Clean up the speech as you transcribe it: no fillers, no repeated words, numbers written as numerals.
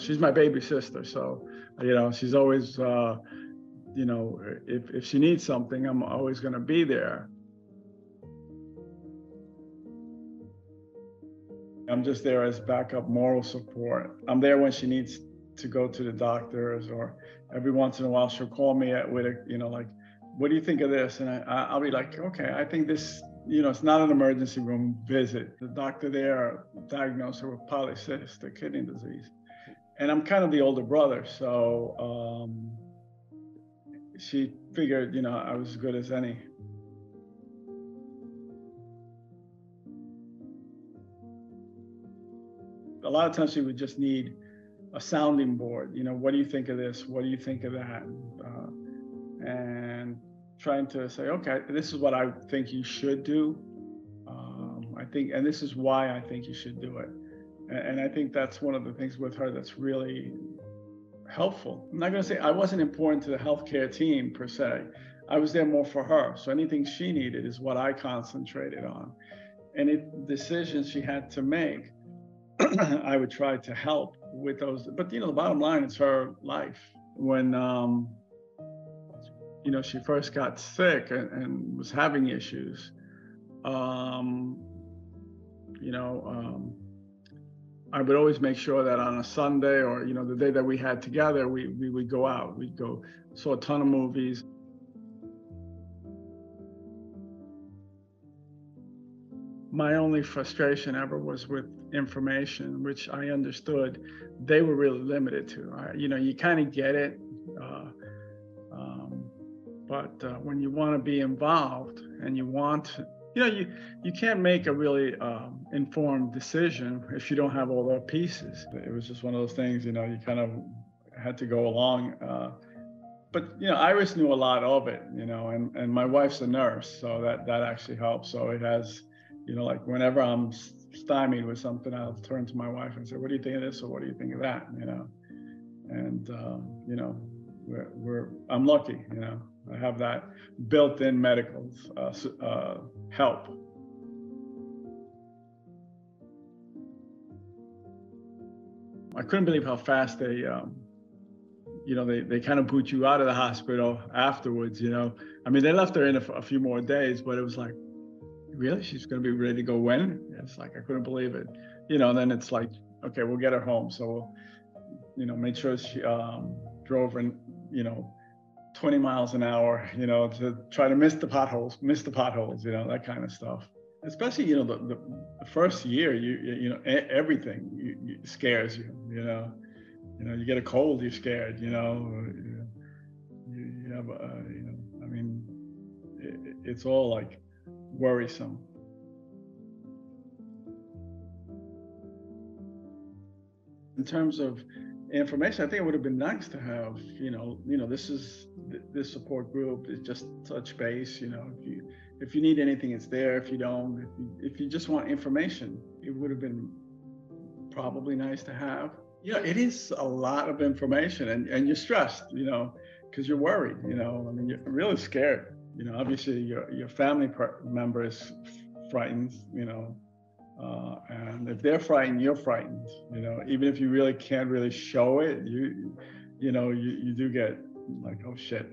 she's my baby sister. So, she's always, if she needs something, I'm always going to be there. I'm just there as backup moral support. I'm there when she needs to go to the doctors, or every once in a while she'll call me with like, what do you think of this? And I'll be like, okay, I think this, it's not an emergency room visit. The doctor there diagnosed her with polycystic kidney disease. And I'm kind of the older brother, so she figured, I was as good as any. A lot of times she would just need a sounding board. What do you think of this? What do you think of that? And trying to say, okay, this is what I think you should do. And this is why I think you should do it. And I think that's one of the things with her that's really helpful. I'm not going to say I wasn't important to the healthcare team per se. I was there more for her. So anything she needed is what I concentrated on. Any decisions she had to make, I would try to help with those. But, the bottom line is her life. When, she first got sick and was having issues, I would always make sure that on a Sunday or, the day that we had together, we would go out. We'd go, saw a ton of movies. My only frustration ever was with information, which I understood they were really limited to. You kind of get it, but when you want to be involved and you want to, you can't make a really informed decision if you don't have all the pieces. It was just one of those things, you kind of had to go along. But Iris knew a lot of it, and my wife's a nurse, so that actually helps. So it has, like whenever I'm stymied with something, I'll turn to my wife and say, what do you think of this? Or what do you think of that? And I'm lucky, I have that built-in medical help. I couldn't believe how fast they kind of boot you out of the hospital afterwards, I mean, they left her in a few more days, but it was like, really? She's going to be ready to go when? It's like, I couldn't believe it. And then it's like, okay, we'll get her home. So we'll, made sure she drove in, 20 miles an hour, to try to miss the potholes, that kind of stuff. Especially, the first year, everything scares you, you get a cold, you're scared, you have, I mean, it's all like worrisome. In terms of information, I think it would have been nice to have, this support group is just touch base, if you need anything, it's there. If you don't, if you just want information, it would have been probably nice to have. It is a lot of information, and you're stressed, because you're worried, I mean, you're really scared. Obviously your family member is frightened, and if they're frightened, you're frightened, even if you really can't really show it, you do get like, oh shit,